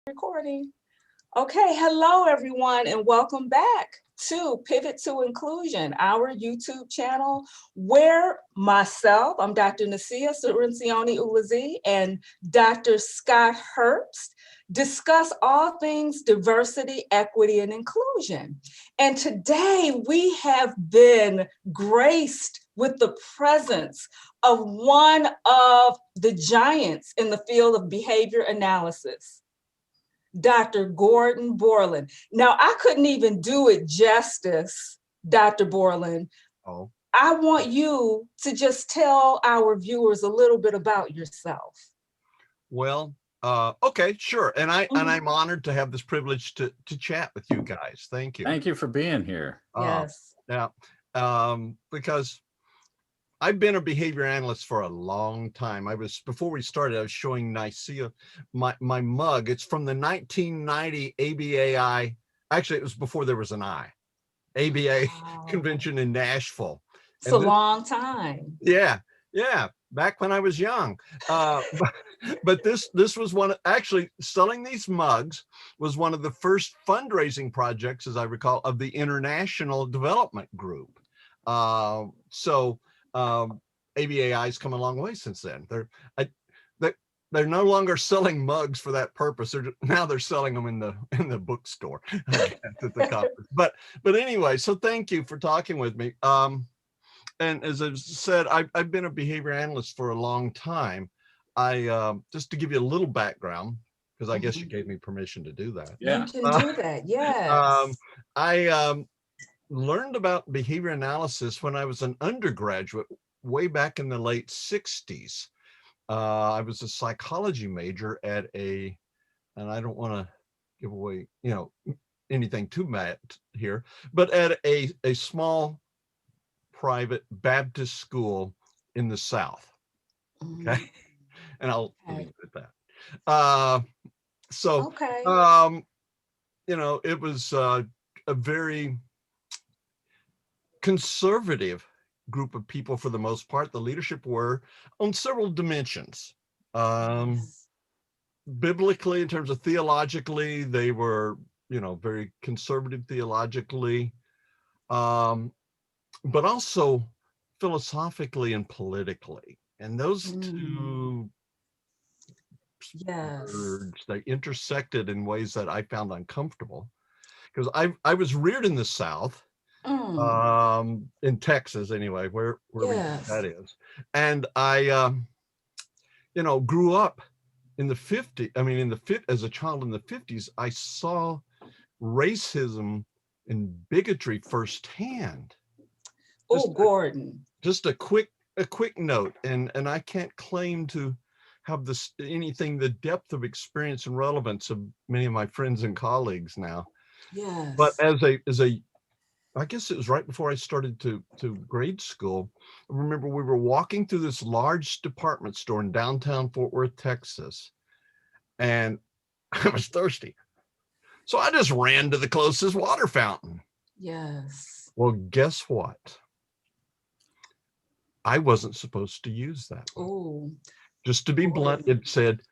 Recording. Okay, hello everyone and welcome back to Pivot to Inclusion, our YouTube channel where I'm Dr. Nasiah, Cirincione, Ulezi, and Dr. Scott Herbst discuss all things diversity, equity, and inclusion. And today we have been graced with the presence of one of the giants in the field of behavior analysis, Dr. Gordon Bourland. Now, I couldn't even do it justice, Dr. Bourland. Oh. I want you to just tell our viewers a little bit about yourself. Well, okay, sure. And I'm honored to have this privilege to chat with you guys. Thank you. Thank you for being here. Yes. Yeah. Because I've been a behavior analyst for a long time. Before we started, I was showing Nasiah my mug. It's from the 1990 ABAI. Actually, it was before there was an I. ABA convention in Nashville. It's a long time. Yeah. Back when I was young. But this was actually selling these mugs was one of the first fundraising projects, as I recall, of the International Development Group. ABAI's come a long way since then. They're no longer selling mugs for that purpose. They're selling them in the bookstore at the conference. But anyway, so thank you for talking with me. And as I said, I've been a behavior analyst for a long time. Just to give you a little background, because I guess you gave me permission to do that. Yeah. You can do that, yes. I learned about behavior analysis when I was an undergraduate way back in the late 60s. I was a psychology major at and I don't want to give away, anything too mad here, but at a small private Baptist school in the South. Okay. And I'll leave it at that. It was a very conservative group of people for the most part. The leadership were on several dimensions. Biblically, in terms of theologically, they were, very conservative theologically, but also philosophically and politically. And those two words, they intersected in ways that I found uncomfortable, because I was reared in the South, in Texas anyway, where that is. And I, grew up in the 50s. As a child in the 50s, I saw racism and bigotry firsthand. Gordon. Just a quick note, and I can't claim to have anything the depth of experience and relevance of many of my friends and colleagues now. Yes. But I guess it was right before I started to grade school. I remember we were walking through this large department store in downtown Fort Worth, Texas, and I was thirsty. So I just ran to the closest water fountain. Yes. Well, guess what? I wasn't supposed to use that. Oh. Just to be blunt, it said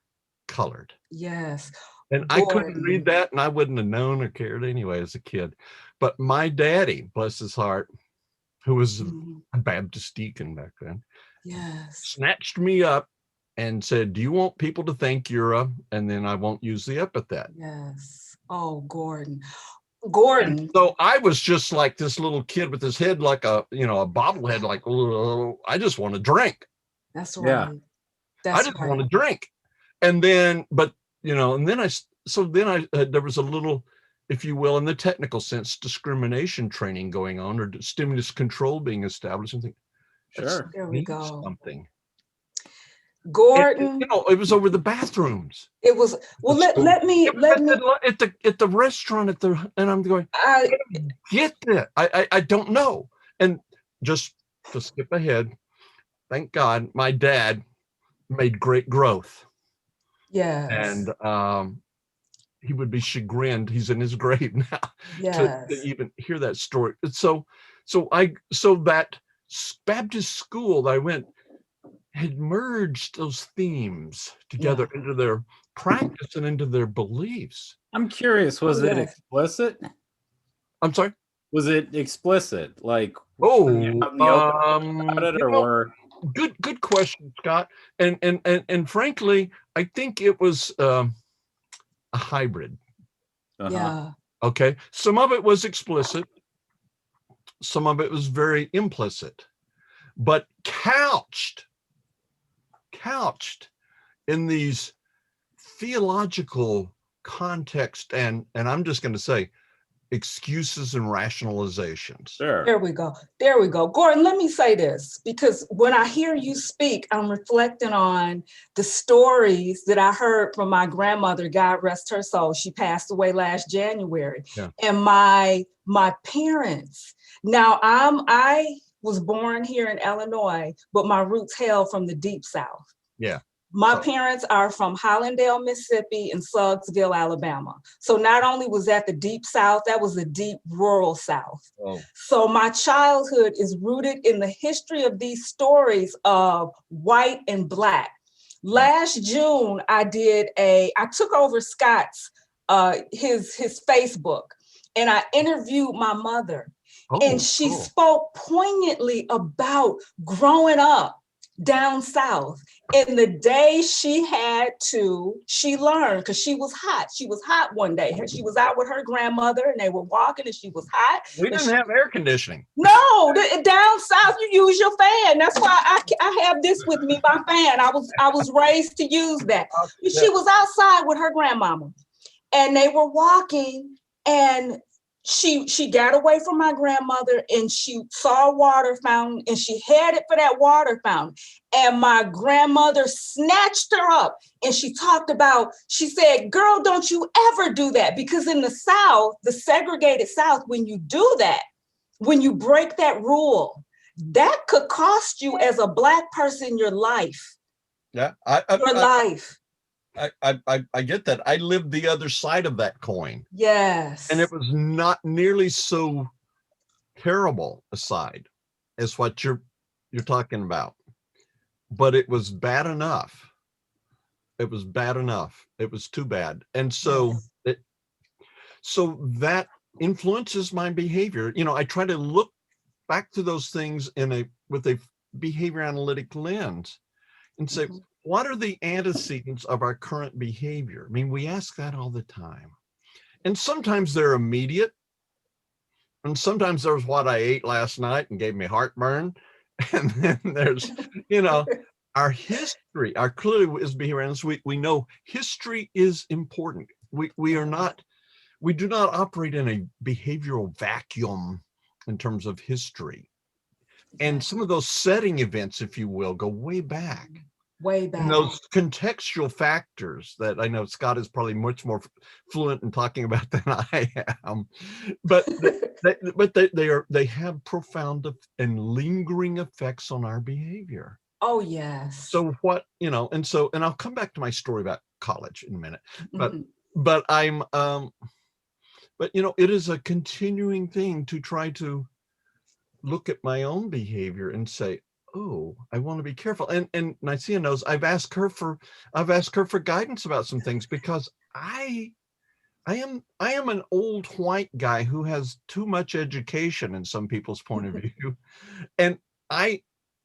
colored. Yes. And I couldn't read that, and I wouldn't have known or cared anyway as a kid. But my daddy, bless his heart, who was a Baptist deacon back then, snatched me up and said, "Do you want people to think you're a," and then I won't use the epithet. Yes. Oh, Gordon. And so I was just like this little kid with his head like a bobblehead, like, oh, I just want to drink. That's right. Yeah. I just want to drink. And then, there was a little, if you will, in the technical sense, discrimination training going on, or stimulus control being established. And think, sure, there we go. Something. Gordon, it was over the bathrooms. It was let me at the restaurant and I'm going, I get that. I don't know. And just to skip ahead, thank God my dad made great growth. Yes. And he would be chagrined, he's in his grave now, to even hear that story. So that Baptist school that I went had merged those themes together into their practice and into their beliefs. I'm curious, was it yes. explicit? I'm sorry. Was it explicit? Like, Oh, out in the open about it, or were good question, Scott. And frankly, I think it was a hybrid. Yeah. Okay, some of it was explicit, some of it was very implicit, but couched in these theological context and I'm just going to say excuses and rationalizations. sure? There we go. There we go. Gordon, let me say this, because when I hear you speak, I'm reflecting on the stories that I heard from my grandmother, God rest her soul. She passed away last January. Yeah. And my parents. Now I was born here in Illinois, but my roots hail from the deep South. Yeah. My So- parents are from Hollandale, Mississippi, and Suggsville, Alabama. So not only was that the deep South, that was the deep rural South. Oh. So my childhood is rooted in the history of these stories of white and Black. Last June, I took over Scott's, his Facebook, and I interviewed my mother. And she cool. spoke poignantly about growing up down South. And the day she learned, because she was hot. She was hot one day. She was out with her grandmother and they were walking and she was hot. We didn't have air conditioning. No, down South, you use your fan. That's why I have this with me, my fan. I was raised to use that. She was outside with her grandmama and they were walking, and she got away from my grandmother and she saw a water fountain and she headed for that water fountain. And my grandmother snatched her up and she said, girl, don't you ever do that. Because in the South, the segregated South, when you do that, when you break that rule, that could cost you as a Black person your life. Yeah. Life. I get that. I lived the other side of that coin. Yes. And it was not nearly so terrible a side as what you're talking about. But it was bad enough. It was bad enough. It was too bad. And so so that influences my behavior. I try to look back to those things with a behavior analytic lens and say, what are the antecedents of our current behavior? I mean, we ask that all the time. And sometimes they're immediate. And sometimes there's what I ate last night and gave me heartburn. And then there's, our history, clearly is behavior analysis. We know history is important. We do not operate in a behavioral vacuum in terms of history. And some of those setting events, if you will, go way back. Way back. And those contextual factors that I know Scott is probably much more fluent in talking about than I am, but they have profound and lingering effects on our behavior. Oh yes. So and I'll come back to my story about college in a minute, but I'm it is a continuing thing to try to look at my own behavior and say, oh, I want to be careful. And Nasiah knows I've asked her for guidance about some things, because I am an old white guy who has too much education in some people's point of view. And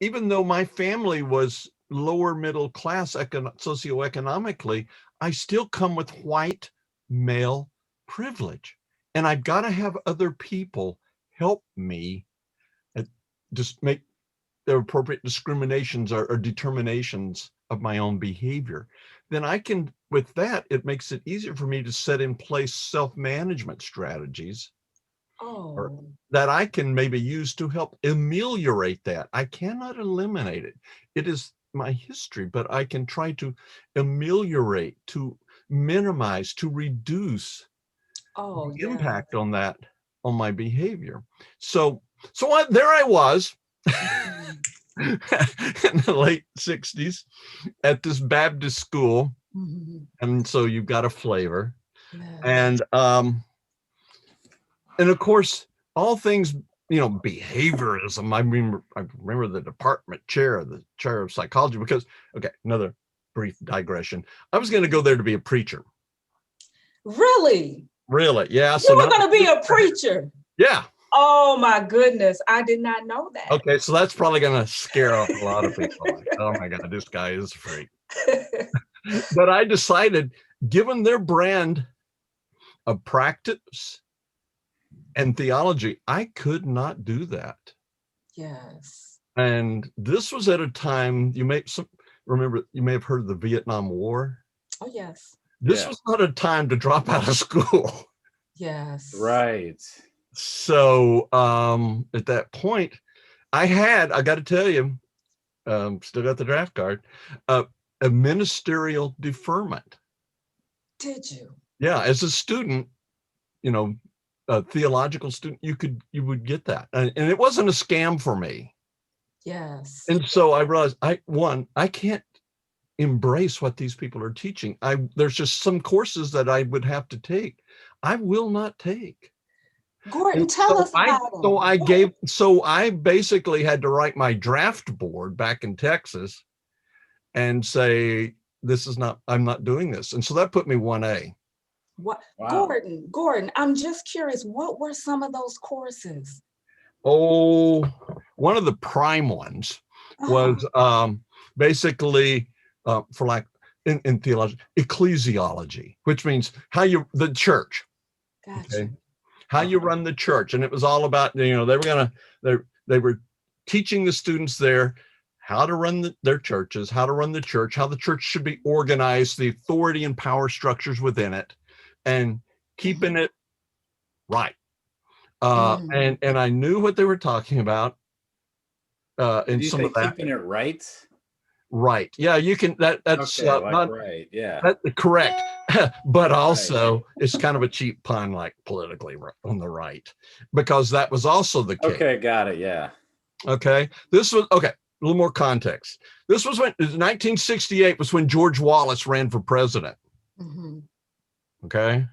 even though my family was lower middle class socioeconomically, I still come with white male privilege. And I've got to have other people help me just make the appropriate discriminations or determinations of my own behavior. Then I can, with that, it makes it easier for me to set in place self-management strategies that I can maybe use to help ameliorate that. I cannot eliminate it. It is my history, but I can try to ameliorate, to minimize, to reduce the impact on that, on my behavior. So there I was in the late 60s at this Baptist school. And so you've got a flavor. And of course, all things, behaviorism. I remember the department chair, the chair of psychology, because, another brief digression. I was going to go there to be a preacher. Really? Really? Yeah. You were going to be a preacher? Yeah. Oh my goodness. I did not know that. Okay. So that's probably going to scare off a lot of people. Like, oh my God, this guy is a freak. But I decided, given their brand of practice and theology, I could not do that. Yes. And this was at a time, you may have heard of the Vietnam War. Oh, yes. This was not a time to drop out of school. Yes. Right. So at that point, I got to tell you, still got the draft card, a ministerial deferment. Did you? Yeah, as a student, a theological student, you would get that. And it wasn't a scam for me. Yes. And so I realized I can't embrace what these people are teaching. There's just some courses that I would have to take. I will not take. Gordon, tell us about them. So I basically had to write my draft board back in Texas and say, I'm not doing this. And so that put me 1A. What? Wow. Gordon, I'm just curious, what were some of those courses? Oh, one of the prime ones was basically, for like in theology, ecclesiology, which means the church. Gotcha. Okay? How you run the church. And it was all about, they were teaching the students there how to run their churches, how to run the church, how the church should be organized, the authority and power structures within it, and keeping it right. And I knew what they were talking about. And some of that. Keeping it right? Right. Yeah, you can. That's okay, not right. Yeah. Correct. But also, it's kind of a cheap pun, like politically on the right, because that was also the case. Okay, got it. Yeah. Okay. This was okay. A little more context. This was 1968 was when George Wallace ran for president. Mm-hmm. Okay.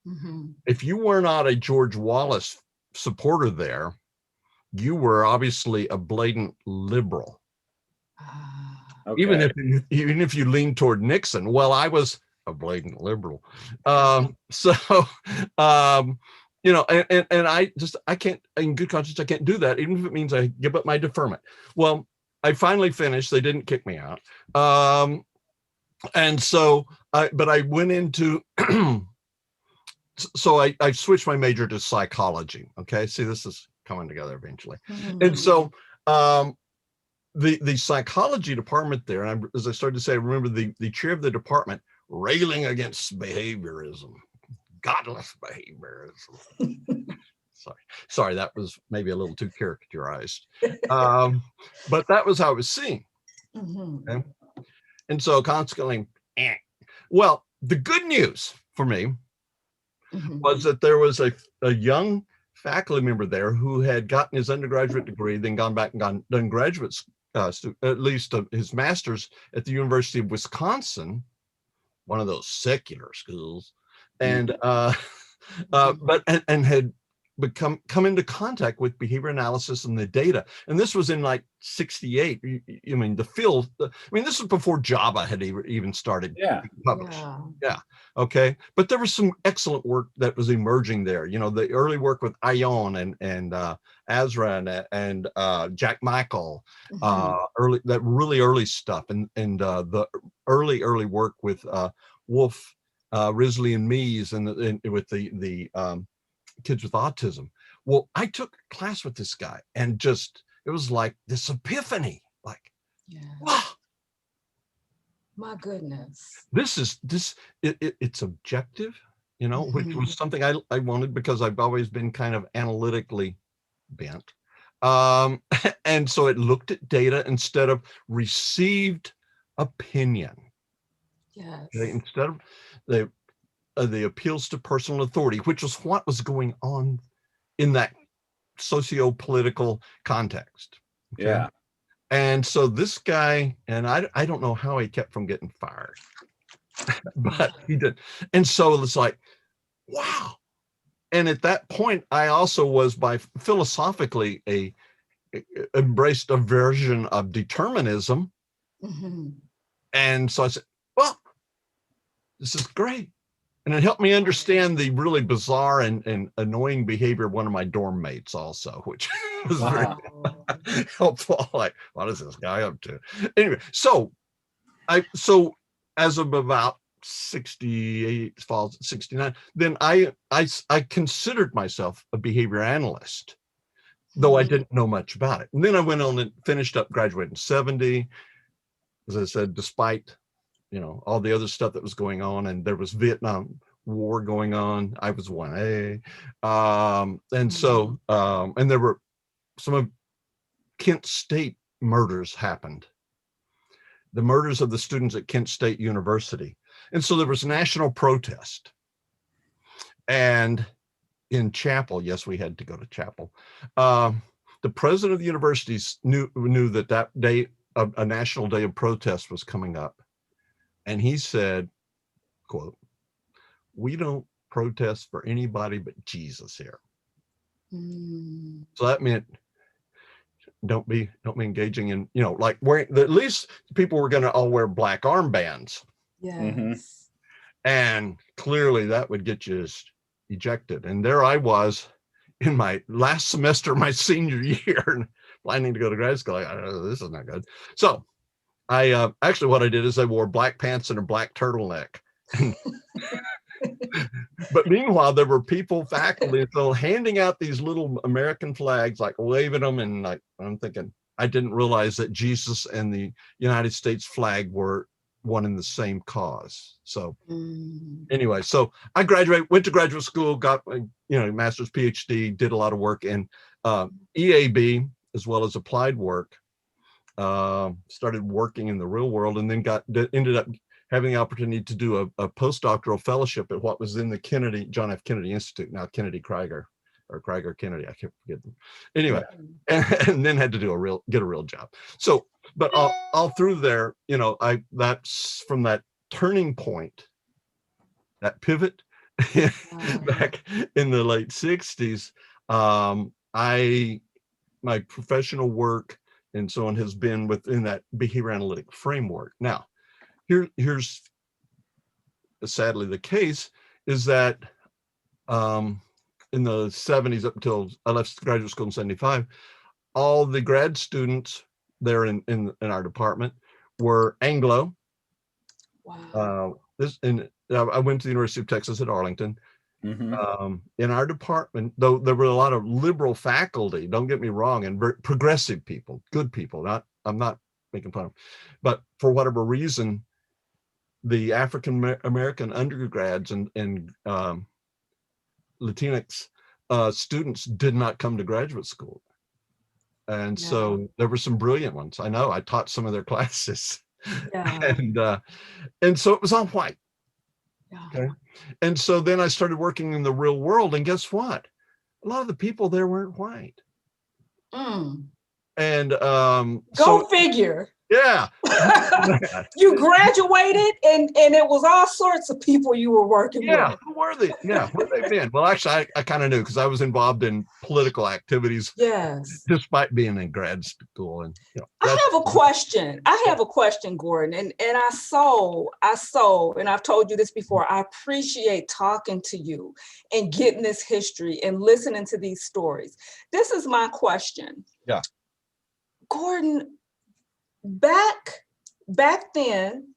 Mm-hmm. If you were not a George Wallace supporter there, you were obviously a blatant liberal. Okay. Even if you leaned toward Nixon, well, I was a blatant liberal. And I can't, in good conscience, I can't do that, even if it means I give up my deferment. Well, I finally finished. They didn't kick me out. And so, but I went into, so I switched my major to psychology. Okay. See, this is coming together eventually. Mm-hmm. And so, the psychology department there, and as I started to say, I remember the chair of the department railing against behaviorism, godless behaviorism. Sorry, that was maybe a little too caricaturized, but that was how I was seen. Mm-hmm. Okay? And so consequently, well, the good news for me was that there was a young faculty member there who had gotten his undergraduate degree, then gone back and done graduate at least his master's at the University of Wisconsin, one of those secular schools, and had come into contact with behavior analysis and the data. And this was in like 68. I mean, the field, this was before Java had even started published. Yeah. Okay. But there was some excellent work that was emerging there. The early work with Ion and Azra and Jack Michael, that really early stuff. And the early work with Wolf, Risley and Mies and with the kids with autism. Well, I took a class with this guy and it was like this epiphany, like, wow. My goodness. It's objective, which was something I wanted because I've always been kind of analytically bent. And so it looked at data instead of received opinion. Yes. Okay? Instead of the appeals to personal authority, which was what was going on in that socio-political context. Okay? Yeah. And so this guy, and I don't know how he kept from getting fired, but he did. And so it's like, wow. And at that point, I also was philosophically embraced a version of determinism. Mm-hmm. And so I said, well, this is great. And it helped me understand the really bizarre and annoying behavior of one of my dorm mates also, which was very helpful. Like, what is this guy up to? Anyway, so as of about 68, falls 69, then I considered myself a behavior analyst, though I didn't know much about it. And then I went on and finished up, graduated in 70. As I said, despite all the other stuff that was going on, and there was Vietnam War going on. I was 1A. And so, and there were some of Kent State murders happened. The murders of the students at Kent State University. And so there was national protest. And in chapel, yes, we had to go to chapel. The president of the universities knew that day, a national day of protest was coming up. And he said, quote, "We don't protest for anybody but Jesus here." So that meant don't be engaging in, like wearing, at least people were going to all wear black armbands. Yes. And clearly that would get you ejected. And there I was in my last semester, my senior year, planning to go to grad school. This is not good. So I actually, what I did is I wore black pants and a black turtleneck. But meanwhile, there were people, faculty, so handing out these little American flags, like waving them, and like I'm thinking, I didn't realize that Jesus and the United States flag were one and the same cause. So anyway, so I went to graduate school, got master's, PhD, did a lot of work in EAB as well as applied work. Started working in the real world, and then ended up having the opportunity to do a postdoctoral fellowship at what was in the John F. Kennedy Institute, now Kennedy Krieger, or Krieger Kennedy, I can't forget them. Anyway, and then had to get a real job. So, but all through there, that's from that turning point, that pivot back in the late 60s. My professional work and so on has been within that behavior analytic framework. Now, here's sadly the case is that in the 70s up until I left graduate school in 75, all the grad students there in our department were Anglo. Wow. I went to the University of Texas at Arlington. In our department, though there were a lot of liberal faculty, don't get me wrong, and progressive people, good people, I'm not making fun of, but for whatever reason, the African American undergrads and Latinx students did not come to graduate school. And so there were some brilliant ones. I know I taught some of their classes. And so it was all white. Okay. And so then I started working in the real world, and guess what? A lot of the people there weren't white. And Go figure. Yeah. You graduated and it was all sorts of people you were working with. Who were they? Yeah, where they been? Well, actually, I kind of knew because I was involved in political activities. Yes. Despite being in grad school. And I have a question, Gordon. And I and I've told you this before, I appreciate talking to you and getting this history and listening to these stories. This is my question. Yeah. Gordon, back then,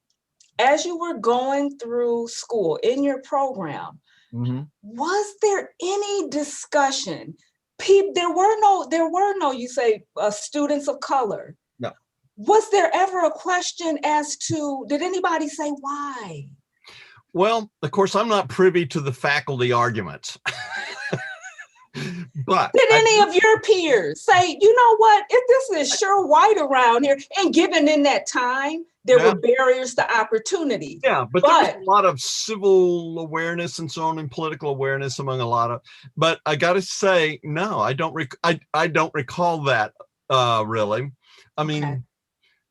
as you were going through school in your program, was there any discussion? There were no, you say, students of color. No. Was there ever a question as to, did anybody say why? Well, of course, I'm not privy to the faculty arguments. But did any of your peers say, you know what, if this is sure white around here, and given in that time, there were barriers to opportunity. Yeah, but there was a lot of civil awareness and so on, and political awareness among a lot of, but I got to say, no, I don't recall that really. I mean,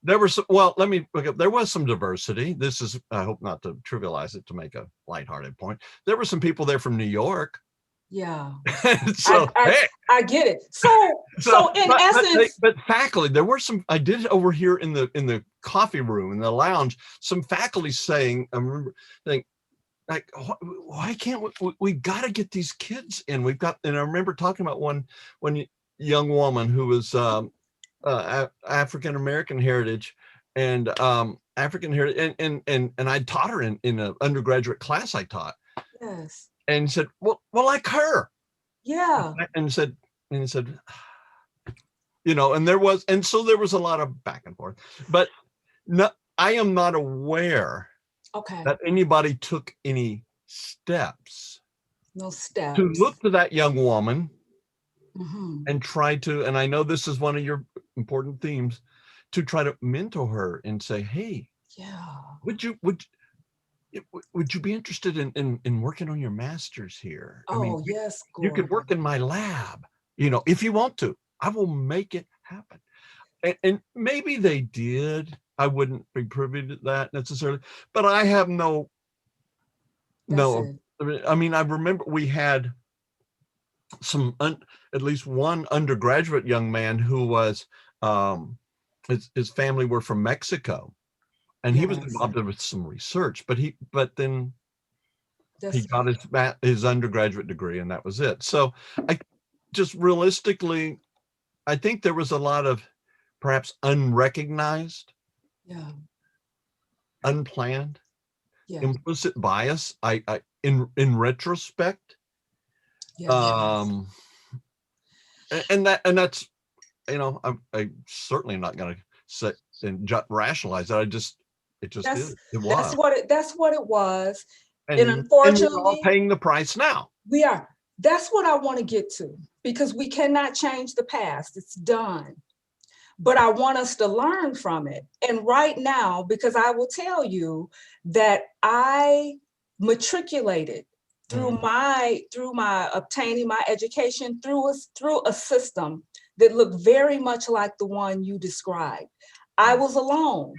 there was, there was some diversity. This is, I hope not to trivialize it to make a lighthearted point. There were some people there from New York. Yeah. So, hey. I get it. So in essence, but faculty, there were some, I did overhear in the coffee room, in the lounge, some faculty saying, I remember saying, like, why can't we got to get these kids in? We've got, and I remember talking about one young woman who was African American heritage, and African heritage, and I taught her in an undergraduate class I taught, yes. and said, well, like her, Yeah. and said, you know, and so there was a lot of back and forth, but no, I am not aware Okay. that anybody took any steps. No steps. To look to that young woman mm-hmm. and try to, and I know this is one of your important themes, to try to mentor her and say, hey, yeah, would you be interested in working on your master's here? Oh, I mean, yes, you could work in my lab, you know, if you want to. I will make it happen. And maybe they did. I wouldn't be privy to that necessarily, but I have no. I mean, I remember we had at least one undergraduate young man who was, his family were from Mexico, and he was involved with some research, but then he got his undergraduate degree, and that was it. So I just realistically, I think there was a lot of perhaps unrecognized, unplanned, implicit bias. I in retrospect, and that's, you know, I'm certainly not going to sit and rationalize that. It just is. It was. That's what it was. And unfortunately, we're all paying the price now. We are. That's what I want to get to, because we cannot change the past. It's done. But I want us to learn from it. And right now, because I will tell you that I matriculated through my obtaining my education through a system that looked very much like the one you described. I was alone.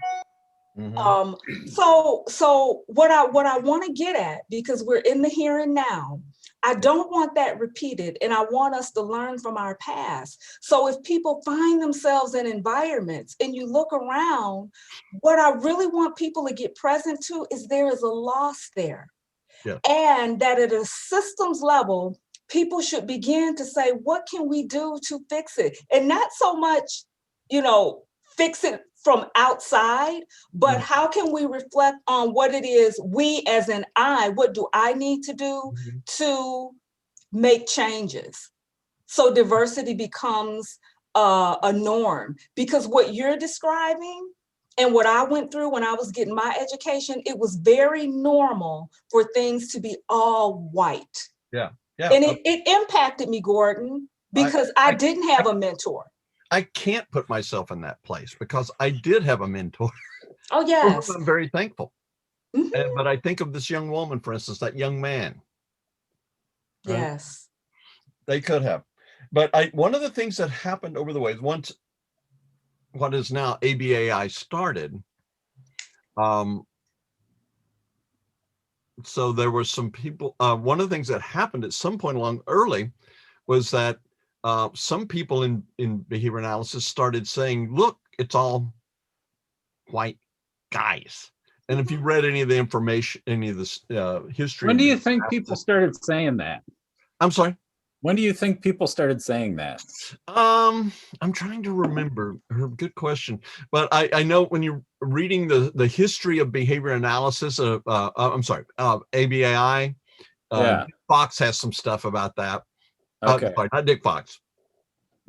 So what I want to get at, because we're in the here and now, I don't want that repeated, and I want us to learn from our past. So if people find themselves in environments and you look around, what I really want people to get present to is there is a loss there. Yeah. And that at a systems level, people should begin to say, what can we do to fix it? And not so much, you know, fix it from outside, but how can we reflect on what it is we, as in I, what do I need to do to make changes? So diversity becomes a norm, because what you're describing and what I went through when I was getting my education, it was very normal for things to be all white. Yeah. And it impacted me, Gordon, because I didn't have a mentor. I can't put myself in that place because I did have a mentor. Oh, yes. I'm very thankful. But I think of this young woman, for instance, that young man. Right? Yes. They could have. But one of the things that happened over the ways, once what is now ABAI started, so there were some people, one of the things that happened at some point along early was that some people in behavior analysis started saying, look, it's all white guys. And if you read any of the information, any of this history. When do you think people started saying that? I'm sorry? When do you think people started saying that? I'm trying to remember. Good question. But I know when you're reading the history of behavior analysis, ABAI, Fox has some stuff about that. Okay. Sorry, not Dick Fox.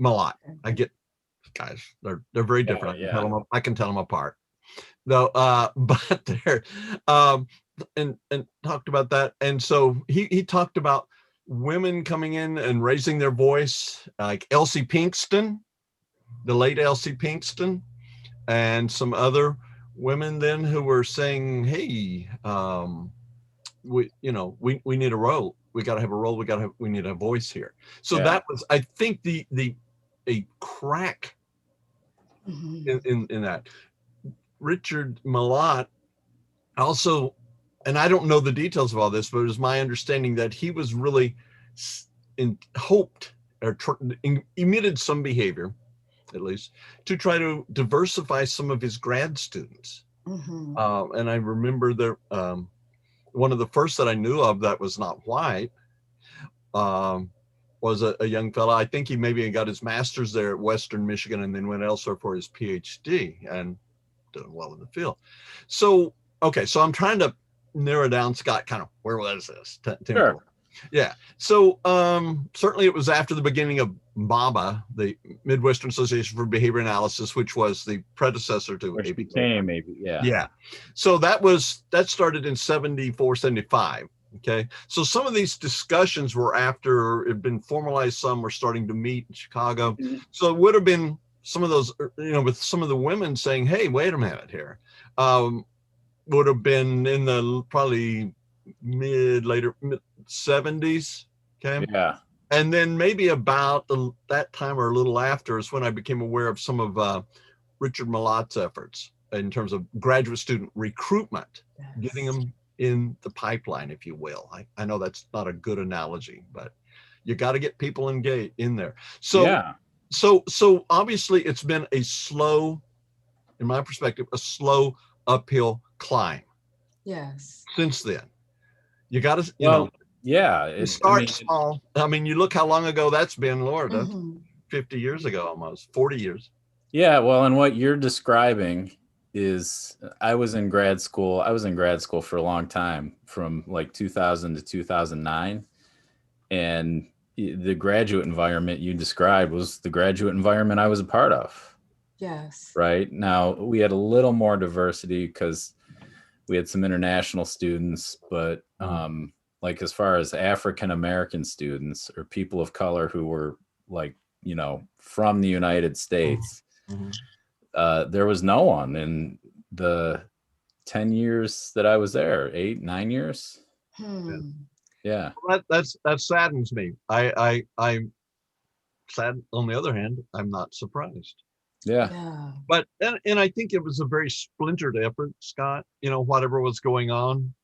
Malott. I get, guys, they're very different. I can tell them apart. Though, but they're and talked about that. And so he talked about women coming in and raising their voice, like Elsie Pinkston, the late Elsie Pinkston, and some other women then who were saying, hey, we need a role. We got to have a role. We need a voice here. So that was, I think, a crack in that. Richard Malott also, and I don't know the details of all this, but it was my understanding that he was really hoped or emitted some behavior, at least, to try to diversify some of his grad students. Mhm. And I remember there, one of the first that I knew of that was not white was a young fella. I think he maybe got his master's there at Western Michigan and then went elsewhere for his PhD and doing well in the field. So, okay, so I'm trying to narrow down, Scott, kind of where was this? Sure. Yeah. So certainly it was after the beginning of MABA, the Midwestern Association for Behavior Analysis, which was the predecessor to Which ABA. became maybe, yeah. Yeah. So that started in 74, 75. Okay. So some of these discussions were after it had been formalized. Some were starting to meet in Chicago. Mhm. So it would have been some of those, with some of the women saying, hey, wait a minute here. Would have been in the probably later mid 70s. Okay. Yeah. And then maybe about that time or a little after is when I became aware of some of Richard Malot's efforts in terms of graduate student recruitment, getting them in the pipeline, if you will. I know that's not a good analogy, but you got to get people engaged in there. So, yeah. so obviously it's been a slow, in my perspective, a slow uphill climb. Yes. Since then, you got to, yeah. you start small. I mean, you look how long ago that's been, Lord, that's 50 years ago, almost 40 years. Yeah. Well, and what you're describing is I was in grad school for a long time, from like 2000 to 2009. And the graduate environment you described was the graduate environment I was a part of. Yes. Right. Now we had a little more diversity because we had some international students, but like as far as African American students or people of color who were like, from the United States, there was no one in the 10 years that I was there, 8, 9 years. Yeah. Well, that saddens me. I'm sad. On the other hand, I'm not surprised. Yeah. But and I think it was a very splintered effort, Scott. Whatever was going on,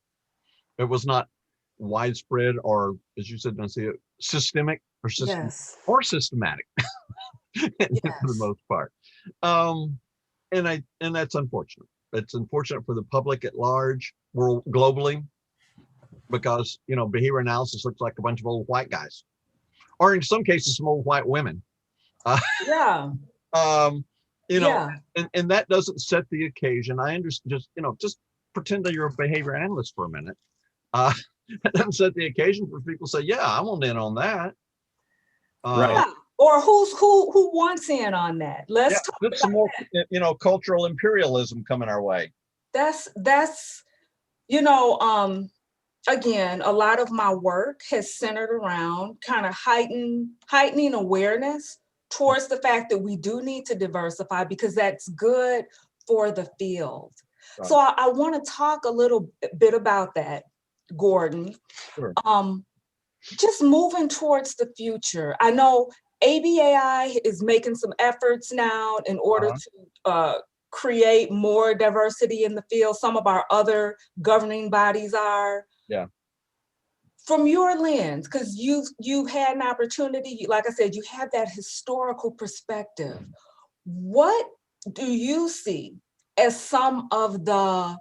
it was not widespread or, as you said, Nasiah, systemic or systematic for the most part. And that's unfortunate. It's unfortunate for the public at large, globally, because behavior analysis looks like a bunch of old white guys, or in some cases, some old white women. And that doesn't set the occasion. I understand. Just pretend that you're a behavior analyst for a minute. It doesn't set the occasion for people to say, "Yeah, I want in on that." Right. Or who wants in on that? Let's talk about some more, cultural imperialism coming our way. That's again, a lot of my work has centered around kind of heightening awareness towards the fact that we do need to diversify, because that's good for the field. Right. So I want to talk a little bit about that, Gordon. Sure. Just moving towards the future. I know ABAI is making some efforts now in order to create more diversity in the field. Some of our other governing bodies are. Yeah. From your lens, because you've had an opportunity, like I said, you have that historical perspective. What do you see as some of the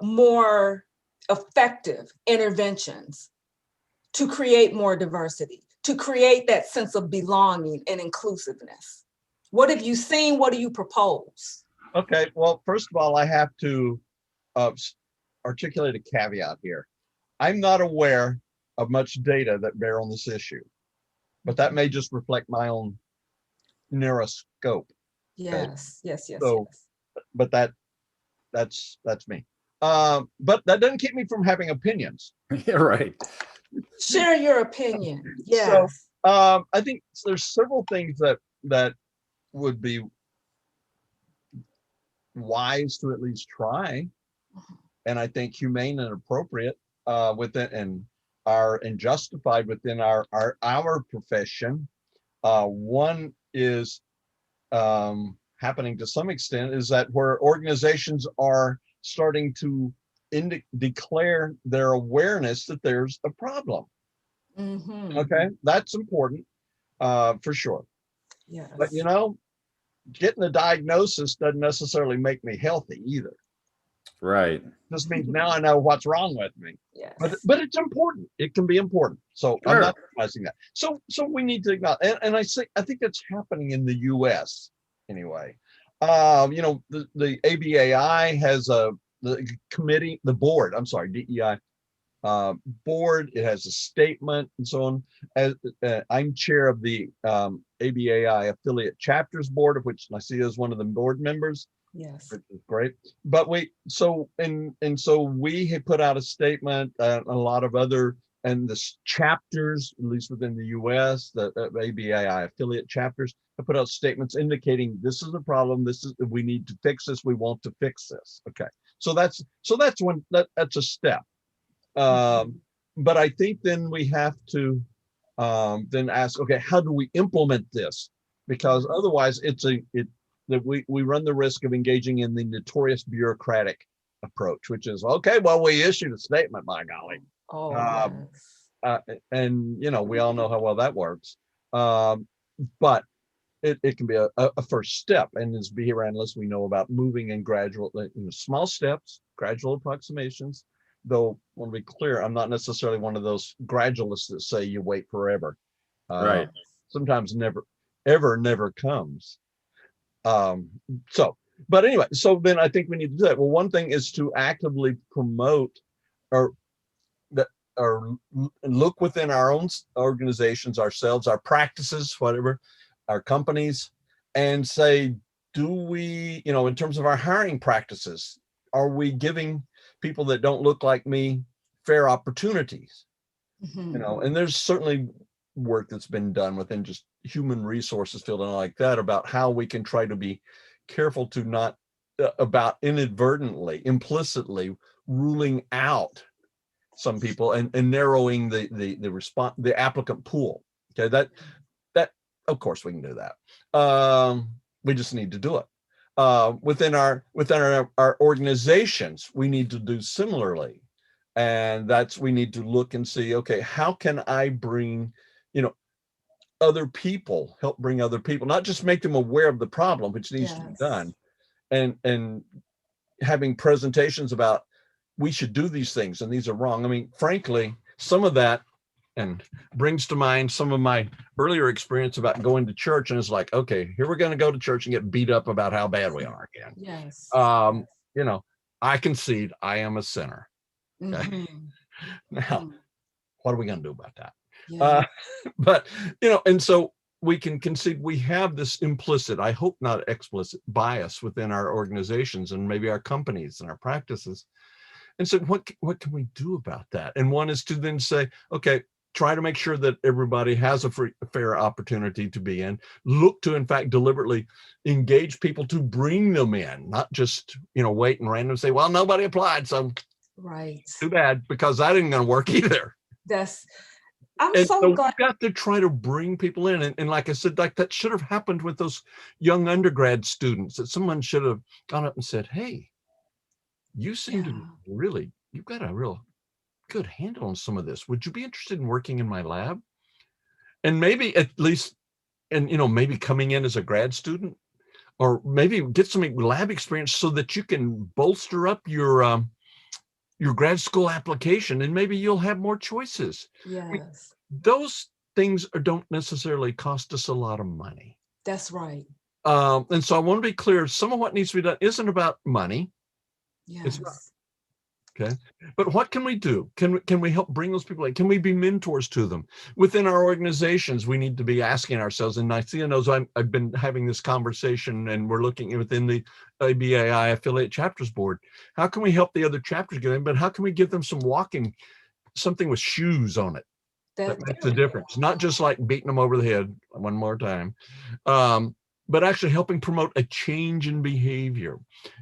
more effective interventions to create more diversity, to create that sense of belonging and inclusiveness? What have you seen? What do you propose? Okay, well, first of all, I have to articulate a caveat here. I'm not aware of much data that bear on this issue, but that may just reflect my own narrow scope. Yes. But that's me. But that doesn't keep me from having opinions. Right. Share your opinion. Yes. So I think there's several things that would be wise to at least try, and I think humane and appropriate within and justified within our profession. One is happening to some extent is that where organizations are starting to declare their awareness that there's a problem. Mhm. Okay, that's important for sure. Yes. But you know, getting a diagnosis doesn't necessarily make me healthy either. Right. This means now I know what's wrong with me. Yes. But it's important. It can be important. So I'm Sure. not realizing that. So we need to acknowledge, and I think that's happening in the U.S. anyway. You know, the ABAI has the committee, the board. I'm sorry, DEI board. It has a statement and so on. As I'm chair of the ABAI affiliate chapters board, of which Nasiah is one of the board members. Yes. Which is great. But so we had put out a statement, a lot of other, and the chapters, at least within the US, the ABAI affiliate chapters, have put out statements indicating this is the problem. We need to fix this. We want to fix this. Okay. So that's that's a step. But I think then we have to then ask, okay, how do we implement this? Because otherwise that we run the risk of engaging in the notorious bureaucratic approach, which is, okay, well, we issued a statement, by golly. Oh, yes. And, you know, we all know how well that works. But it can be a first step. And as behavior analysts, we know about moving in gradual, small steps, gradual approximations. Though, I want to be clear, I'm not necessarily one of those gradualists that say you wait forever. Right. Sometimes never comes. But anyway, so then I think we need to do that. Well, one thing is to actively promote or look within our own organizations, ourselves, our practices, whatever, our companies, and say, do we, you know, in terms of our hiring practices, are we giving people that don't look like me fair opportunities? You know, and there's certainly work that's been done within just human resources field and all like that about how we can try to be careful to not about inadvertently, implicitly ruling out some people and narrowing the applicant pool. Okay, that of course we can do that. We just need to do it. Within our organizations, we need to do similarly. And we need to look and see, okay, how can I bring, you know, other people, help bring other people, not just make them aware of the problem, which needs to be done, and having presentations about we should do these things and these are wrong. I mean, frankly, some of that and brings to mind some of my earlier experience about going to church, and it's like, okay, here we're going to go to church and get beat up about how bad we are again. Yes. You know, I concede I am a sinner. Okay. Now, what are we going to do about that? Yeah. But, you know, and so we can concede we have this implicit, I hope not explicit, bias within our organizations and maybe our companies and our practices. And so what can we do about that? And one is to then say, okay, try to make sure that everybody has a fair opportunity to be in. Look to, in fact, deliberately engage people to bring them in, not just, you know, wait and random say, well, nobody applied, so right. Too bad, because that isn't going to work either. I'm and so so glad. we've got to try to bring people in. And like I said, like that should have happened with those young undergrad students, that someone should have gone up and said, hey, you seem to really, you've got a real good handle on some of this. Would you be interested in working in my lab? And maybe at least, and you know, maybe coming in as a grad student, or maybe get some lab experience so that you can bolster up your grad school application, and maybe you'll have more choices. Yes. I mean, those things don't necessarily cost us a lot of money. That's right. And so I want to be clear, some of what needs to be done isn't about money. Yes. It's not. Okay. But what can we do? Can we help bring those people in? Can we be mentors to them? Within our organizations, we need to be asking ourselves, and Nasiah knows I've been having this conversation, and we're looking within the ABAI affiliate chapters board. How can we help the other chapters get in? But how can we give them something with shoes on it that makes a difference? Not just like beating them over the head one more time. But actually helping promote a change in behavior.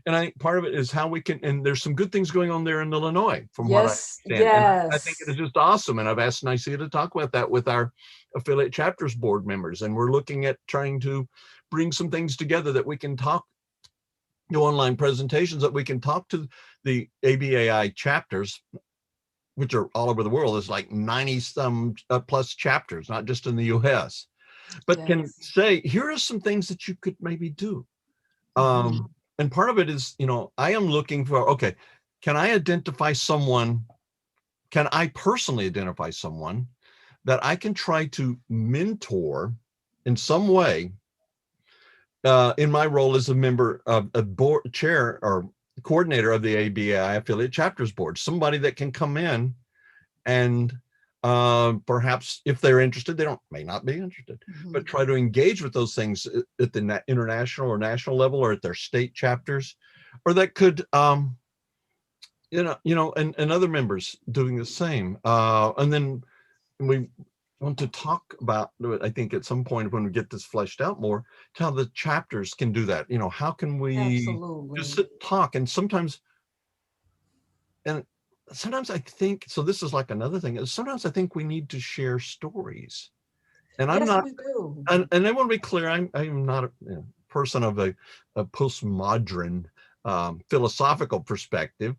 And I think part of it is how we can, and there's some good things going on there in Illinois, from what I understand. Yes. And I think it is just awesome. And I've asked Nasiah to talk about that with our affiliate chapters board members. And we're looking at trying to bring some things together that we can talk, online presentations that we can talk to the ABAI chapters which are all over the world, is like 90 some plus chapters, not just in the US, but can Yes. say, here are some things that you could maybe do. Mhm. And part of it is, I am looking for, okay, can I identify someone? Can I personally identify someone that I can try to mentor in some way in my role as a member of a board chair or coordinator of the ABI affiliate chapters board, somebody that can come in and perhaps if they're interested, may not be interested, but try to engage with those things at the international or national level or at their state chapters, or that could, and other members doing the same. And then we want to talk about, I think at some point when we get this fleshed out more, how the chapters can do that. How can we just sit and talk? And sometimes I think, so this is like another thing, is sometimes I think we need to share stories. And I'm Yes, not, we do. and I want to be clear, I'm not a person of a postmodern philosophical perspective,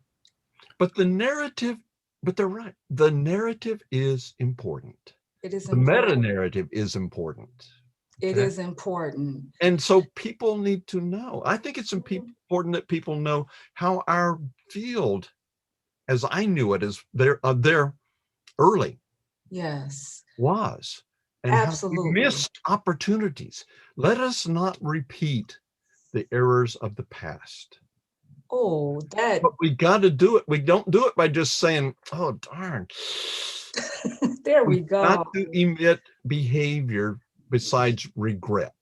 but they're right. The narrative is important. It is The meta important. narrative is important. It Okay? is important. And so people need to know. I think it's important that people know how our field, as I knew it, as their early Yes, was, and how we absolutely. missed opportunities. Let us not repeat the errors of the past. Oh, that. But we got to do it. We don't do it by just saying, "Oh, darn." There we We've got go. to emit behavior besides regret.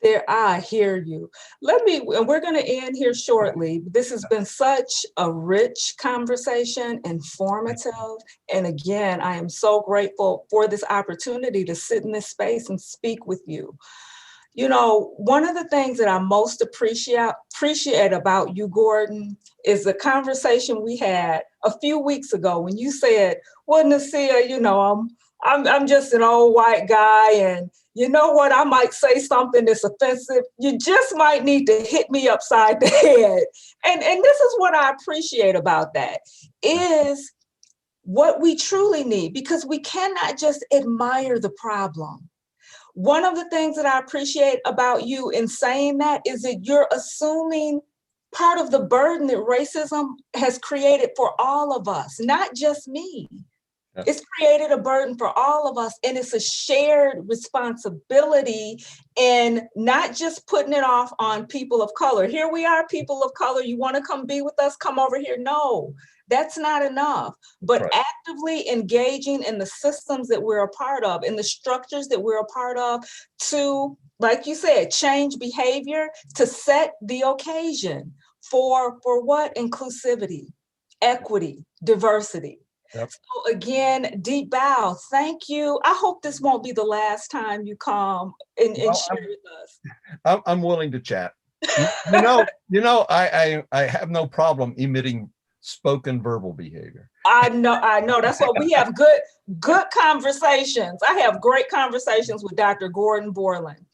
There, I hear you. And we're going to end here shortly. This has been such a rich conversation, informative. And again, I am so grateful for this opportunity to sit in this space and speak with you. One of the things that I most appreciate about you, Gordon, is the conversation we had a few weeks ago when you said, well, Nasiah, I'm just an old white guy, and you know what? I might say something that's offensive. You just might need to hit me upside the head. And this is what I appreciate about that, is what we truly need, because we cannot just admire the problem. One of the things that I appreciate about you in saying that is that you're assuming part of the burden that racism has created for all of us, not just me. It's created a burden for all of us, and it's a shared responsibility, and not just putting it off on people of color. Here we are, people of color. You want to come be with us? Come over here. No, that's not enough. But actively engaging in the systems that we're a part of, in the structures that we're a part of, to, like you said, change behavior, to set the occasion for what? Inclusivity, equity, diversity. Yep. So again, deep bow. Thank you. I hope this won't be the last time you come and share with us. I'm willing to chat. I have no problem emitting spoken verbal behavior. I know. That's why we have good conversations. I have great conversations with Dr. Gordon Bourland.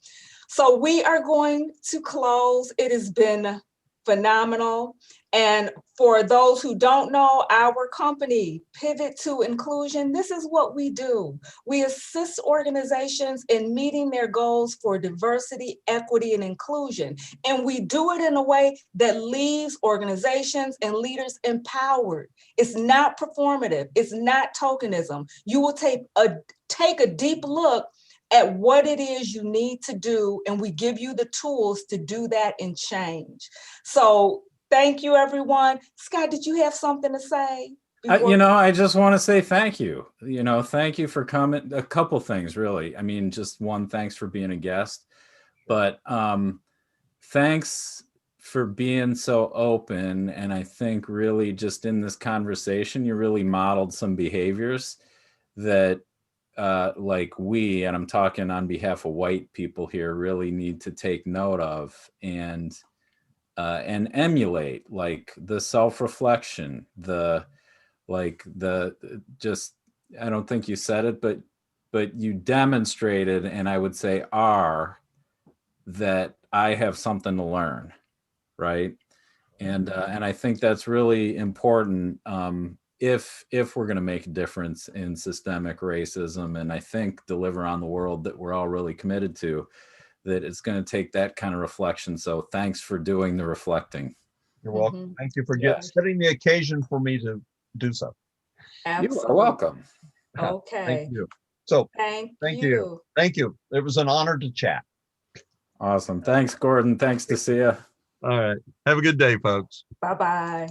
So we are going to close. It has been phenomenal. And for those who don't know, our company, Pivot to Inclusion, this is what we do. We assist organizations in meeting their goals for diversity, equity, and inclusion. And we do it in a way that leaves organizations and leaders empowered. It's not performative. It's not tokenism. You will take a deep look at what it is you need to do, and we give you the tools to do that and change. So thank you, everyone. Scott, did you have something to say? I just want to say thank you. Thank you for coming. A couple things, really. I mean, just one, thanks for being a guest, but thanks for being so open. And I think really just in this conversation, you really modeled some behaviors that and I'm talking on behalf of white people here, really need to take note of and emulate, like the self-reflection, I don't think you said it, but you demonstrated, and I would say that I have something to learn, right? And I think that's really important. if we're going to make a difference in systemic racism, and I think deliver on the world that we're all really committed to, that it's going to take that kind of reflection. So thanks for doing the reflecting. You're welcome. Mhm. Thank you for Yeah. setting the occasion for me to do so. Absolutely. You are welcome. Okay. Thank you. So Thank thank you. you. Thank you. It was an honor to chat. Awesome. Thanks, Gordon. Thanks, Nasiah. All right. Have a good day, folks. Bye-bye.